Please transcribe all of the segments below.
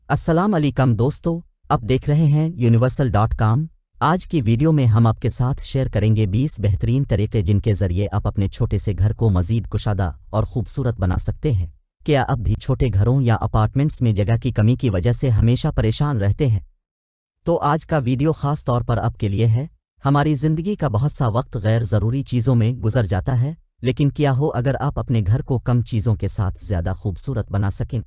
अस्सलाम अलैकुम दोस्तों, आप देख रहे हैं यूनिवर्सल.com। आज की वीडियो में हम आपके साथ शेयर करेंगे 20 बेहतरीन तरीके जिनके ज़रिए आप अपने छोटे से घर को मज़ीद कुशादा और खूबसूरत बना सकते हैं। क्या आप भी छोटे घरों या अपार्टमेंट्स में जगह की कमी की वजह से हमेशा परेशान रहते हैं? तो आज का वीडियो ख़ास तौर पर आपके लिए है। हमारी ज़िंदगी का बहुत सा वक्त गैर ज़रूरी चीज़ों में गुजर जाता है, लेकिन क्या हो अगर आप अपने घर को कम चीज़ों के साथ ज़्यादा खूबसूरत बना सकें?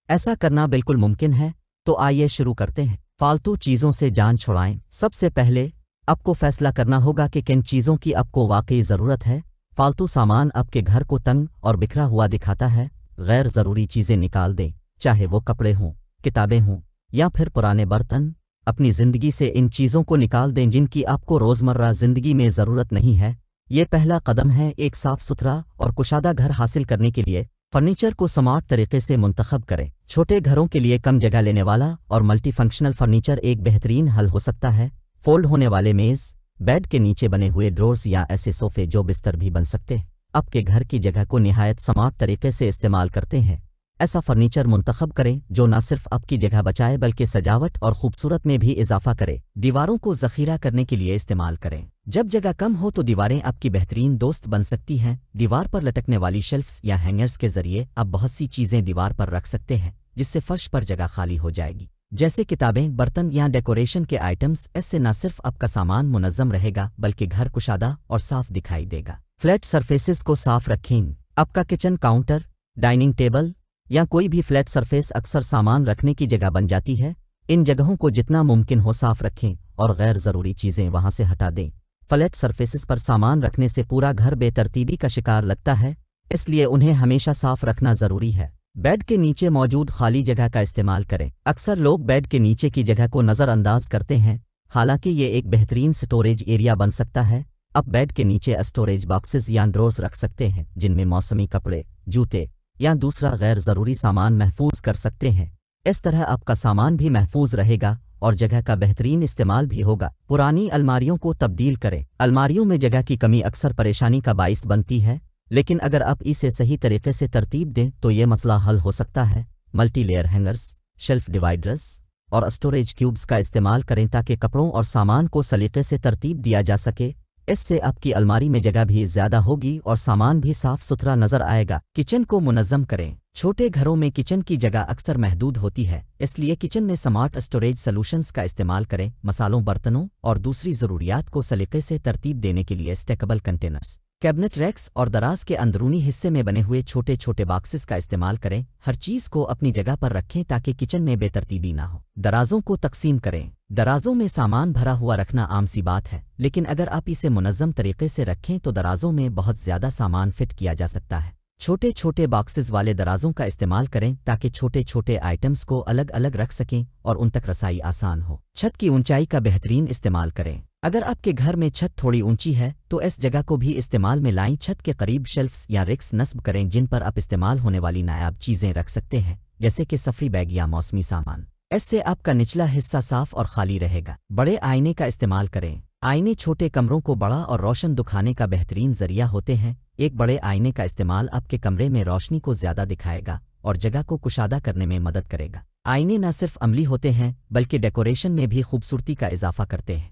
ऐसा करना बिल्कुल मुमकिन है। तो आइए शुरू करते हैं। फालतू चीज़ों से जान छुड़ाएं। सबसे पहले आपको फैसला करना होगा कि किन चीज़ों की आपको वाकई ज़रूरत है। फालतू सामान आपके घर को तंग और बिखरा हुआ दिखाता है। गैर ज़रूरी चीज़ें निकाल दें, चाहे वो कपड़े हों, किताबें हों या फिर पुराने बर्तन। अपनी ज़िंदगी से इन चीज़ों को निकाल दें जिनकी आपको रोज़मर्रा ज़िंदगी में ज़रूरत नहीं है। ये पहला कदम है एक साफ़ सुथरा और कुशादा घर हासिल करने के लिए। फर्नीचर को स्मार्ट तरीके से मुंतखब करें। छोटे घरों के लिए कम जगह लेने वाला और मल्टीफंक्शनल फर्नीचर एक बेहतरीन हल हो सकता है। फोल्ड होने वाले मेज़, बेड के नीचे बने हुए ड्रॉर्स या ऐसे सोफे जो बिस्तर भी बन सकते हैं, आपके घर की जगह को निहायत स्मार्ट तरीके से इस्तेमाल करते हैं। ऐसा फर्नीचर मुंतखब करें जो न सिर्फ आपकी जगह बचाए बल्कि सजावट और खूबसूरत में भी इजाफा करे। दीवारों को ज़ख़ीरा करने के लिए इस्तेमाल करें। जब जगह कम हो तो दीवारें आपकी बेहतरीन दोस्त बन सकती हैं। दीवार पर लटकने वाली शेल्फ्स या हैंगर्स के जरिए आप बहुत सी चीज़ें दीवार पर रख सकते हैं, जिससे फर्श पर जगह खाली हो जाएगी, जैसे किताबें, बर्तन या डेकोरेशन के आइटम्स। इससे न सिर्फ आपका सामान मुनज़्ज़म रहेगा बल्कि घर कुशादा और साफ दिखाई देगा। फ्लैट सरफेसेस को साफ रखें। आपका किचन काउंटर, डाइनिंग टेबल या कोई भी फ्लैट सरफेस अक्सर सामान रखने की जगह बन जाती है। इन जगहों को जितना मुमकिन हो साफ रखें और गैर ज़रूरी चीज़ें वहां से हटा दें। फ्लैट सरफेसेस पर सामान रखने से पूरा घर बेतरतीबी का शिकार लगता है, इसलिए उन्हें हमेशा साफ रखना ज़रूरी है। बेड के नीचे मौजूद खाली जगह का इस्तेमाल करें। अक्सर लोग बेड के नीचे की जगह को नज़रअंदाज करते हैं, हालांकि ये एक बेहतरीन स्टोरेज एरिया बन सकता है। आप बेड के नीचे स्टोरेज बॉक्सेस या ड्रॉर्स रख सकते हैं जिनमें मौसमी कपड़े, जूते या दूसरा गैर ज़रूरी सामान महफूज कर सकते हैं। इस तरह आपका सामान भी महफूज रहेगा और जगह का बेहतरीन इस्तेमाल भी होगा। पुरानी अलमारियों को तब्दील करें। अलमारियों में जगह की कमी अक्सर परेशानी का बाइस बनती है, लेकिन अगर आप इसे सही तरीके से तरतीब दें तो ये मसला हल हो सकता है। Multi layer hangers, shelf dividers और स्टोरेज क्यूब्स का इस्तेमाल करें ताकि कपड़ों और सामान को सलीके से तरतीब दिया जा सके। इससे आपकी अलमारी में जगह भी ज़्यादा होगी और सामान भी साफ सुथरा नजर आएगा। किचन को मुनज़्ज़म करें। छोटे घरों में किचन की जगह अक्सर महदूद होती है, इसलिए किचन में स्मार्ट स्टोरेज सॉल्यूशंस का इस्तेमाल करें। मसालों, बर्तनों और दूसरी ज़रूरियात को सलीके से तरतीब देने के लिए स्टेकेबल कंटेनर्स, कैबिनेट रैक्स और दराज के अंदरूनी हिस्से में बने हुए छोटे छोटे बॉक्सेस का इस्तेमाल करें। हर चीज़ को अपनी जगह पर रखें ताकि किचन में बेतरतीबी ना हो। दराजों को तकसीम करें। दराजों में सामान भरा हुआ रखना आम सी बात है, लेकिन अगर आप इसे मुनज़्ज़म तरीके से रखें तो दराजों में बहुत ज़्यादा सामान फिट किया जा सकता है। छोटे छोटे बॉक्सेस वाले दराजों का इस्तेमाल करें ताकि छोटे छोटे आइटम्स को अलग अलग रख सकें और उन तक रसाई आसान हो। छत की ऊंचाई का बेहतरीन इस्तेमाल करें। अगर आपके घर में छत थोड़ी ऊंची है तो इस जगह को भी इस्तेमाल में लाएं। छत के करीब शेल्फ्स या रिक्स नस्ब करें जिन पर आप इस्तेमाल होने वाली नायाब चीज़ें रख सकते हैं, जैसे कि सफरी बैग या मौसमी सामान। इससे आपका निचला हिस्सा साफ और खाली रहेगा। बड़े आईने का इस्तेमाल करें। आईने छोटे कमरों को बड़ा और रोशन दिखाने का बेहतरीन जरिया होते हैं। एक बड़े आईने का इस्तेमाल आपके कमरे में रोशनी को ज़्यादा दिखाएगा और जगह को कुशादा करने में मदद करेगा। आईने न सिर्फ अमली होते हैं बल्कि डेकोरेशन में भी खूबसूरती का इजाफा करते हैं।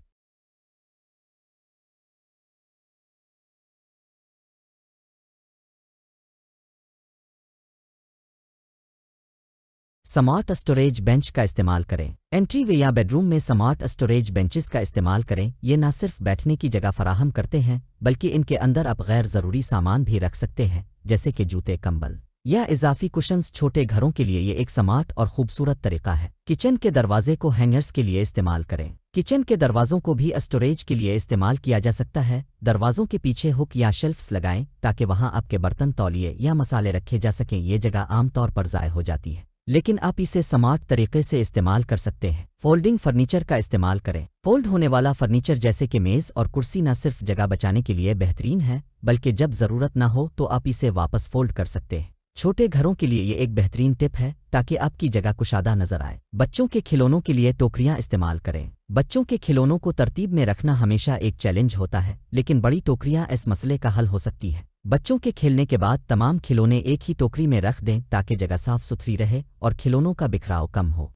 स्मार्ट स्टोरेज बेंच का इस्तेमाल करें। एंट्री वे या बेडरूम में स्मार्ट स्टोरेज बेंचेस का इस्तेमाल करें। ये न सिर्फ बैठने की जगह फराहम करते हैं बल्कि इनके अंदर आप गैर ज़रूरी सामान भी रख सकते हैं, जैसे कि जूते, कंबल या इजाफी कुशन्स। छोटे घरों के लिए ये एक स्मार्ट और खूबसूरत तरीका है। किचन के दरवाजे को हैंगर्स के लिए इस्तेमाल करें। किचन के दरवाजों को भी स्टोरेज के लिए इस्तेमाल किया जा सकता है। दरवाजों के पीछे हुक या शेल्फ्स लगाएं ताकि वहां आपके बर्तन, तौलिए या मसाले रखे जा सकें। ये जगह आमतौर पर ज़ाय हो जाती है, लेकिन आप इसे स्मार्ट तरीके से इस्तेमाल कर सकते हैं। फोल्डिंग फर्नीचर का इस्तेमाल करें। फोल्ड होने वाला फर्नीचर जैसे कि मेज़ और कुर्सी न सिर्फ जगह बचाने के लिए बेहतरीन है बल्कि जब ज़रूरत ना हो तो आप इसे वापस फोल्ड कर सकते हैं। छोटे घरों के लिए ये एक बेहतरीन टिप है ताकि आपकी जगह कुशादा नजर आए। बच्चों के खिलौनों के लिए टोकरियां इस्तेमाल करें। बच्चों के खिलौनों को तरतीब में रखना हमेशा एक चैलेंज होता है, लेकिन बड़ी टोकरियां इस मसले का हल हो सकती है। बच्चों के खेलने के बाद तमाम खिलौने एक ही टोकरी में रख दें ताकि जगह साफ सुथरी रहे और खिलौनों का बिखराव कम हो।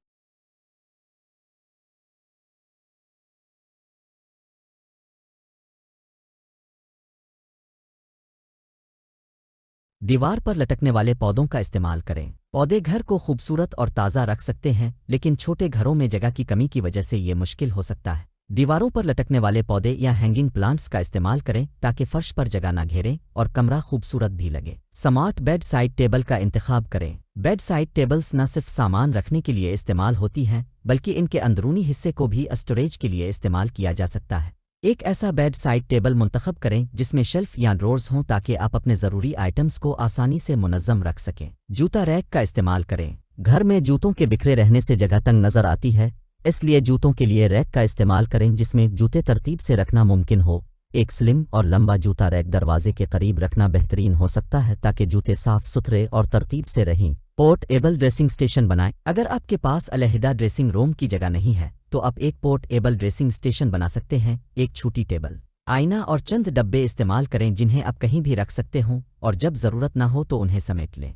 दीवार पर लटकने वाले पौधों का इस्तेमाल करें। पौधे घर को खूबसूरत और ताज़ा रख सकते हैं, लेकिन छोटे घरों में जगह की कमी की वजह से ये मुश्किल हो सकता है। दीवारों पर लटकने वाले पौधे या हैंगिंग प्लांट्स का इस्तेमाल करें ताकि फर्श पर जगह ना घेरें और कमरा खूबसूरत भी लगे। स्मार्ट बेड साइड टेबल का इंतखाब करें। बेड साइड टेबल्स न सिर्फ सामान रखने के लिए इस्तेमाल होती हैं, बल्कि इनके अंदरूनी हिस्से को भी स्टोरेज के लिए इस्तेमाल किया जा सकता है। एक ऐसा बेड साइड टेबल मुंतखब करें जिसमें शेल्फ या ड्रॉर्स हों ताकि आप अपने ज़रूरी आइटम्स को आसानी से मुनज़्ज़म रख सकें। जूता रैक का इस्तेमाल करें। घर में जूतों के बिखरे रहने से जगह तंग नज़र आती है, इसलिए जूतों के लिए रैक का इस्तेमाल करें जिसमें जूते तरतीब से रखना मुमकिन हो। एक स्लिम और लंबा जूता रैक दरवाजे के करीब रखना बेहतरीन हो सकता है ताकि जूते साफ सुथरे और तरतीब से रहें। पोर्टेबल ड्रेसिंग स्टेशन बनाएं। अगर आपके पास अलहदा ड्रेसिंग रूम की जगह नहीं है तो आप एक पोर्टेबल ड्रेसिंग स्टेशन बना सकते हैं। एक छोटी टेबल, आईना और चंद डब्बे इस्तेमाल करें जिन्हें आप कहीं भी रख सकते हों और जब ज़रूरत ना हो तो उन्हें समेट लें।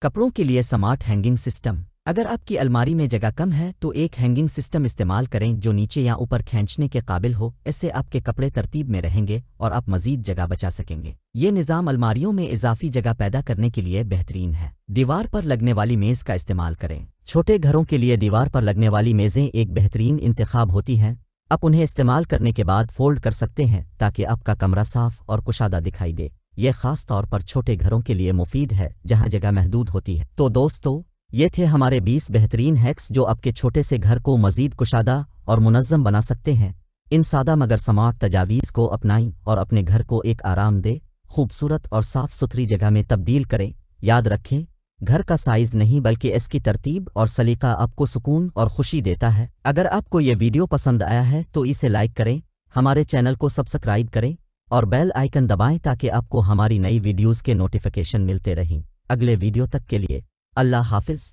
कपड़ों के लिए स्मार्ट हैंगिंग सिस्टम। अगर आपकी अलमारी में जगह कम है तो एक हैंगिंग सिस्टम इस्तेमाल करें जो नीचे या ऊपर खींचने के काबिल हो। इससे आपके कपड़े तरतीब में रहेंगे और आप मज़ीद जगह बचा सकेंगे। ये निज़ाम अलमारियों में इजाफी जगह पैदा करने के लिए बेहतरीन है। दीवार पर लगने वाली मेज़ का इस्तेमाल करें। छोटे घरों के लिए दीवार पर लगने वाली मेज़ें एक बेहतरीन इंतखाब होती हैं। आप उन्हें इस्तेमाल करने के बाद फोल्ड कर सकते हैं ताकि आपका कमरा साफ और कुशादा दिखाई दे। यह ख़ास तौर पर छोटे घरों के लिए मुफीद है जहां जगह महदूद होती है। तो दोस्तों, ये थे हमारे 20 बेहतरीन हैक्स जो आपके छोटे से घर को मज़ीद कुशादा और मुनज़्ज़म बना सकते हैं। इन सादा मगर स्मार्ट तजावीज़ को अपनाएं और अपने घर को एक आरामदेह, खूबसूरत और साफ़ सुथरी जगह में तब्दील करें। याद रखें, घर का साइज़ नहीं बल्कि इसकी तरतीब और सलीका आपको सुकून और खुशी देता है। अगर आपको ये वीडियो पसंद आया है तो इसे लाइक करें, हमारे चैनल को सब्सक्राइब करें और बेल आइकन दबाएं ताकि आपको हमारी नई वीडियोज़ के नोटिफिकेशन मिलते रहें। अगले वीडियो तक के लिए अल्लाह हाफ़िज़।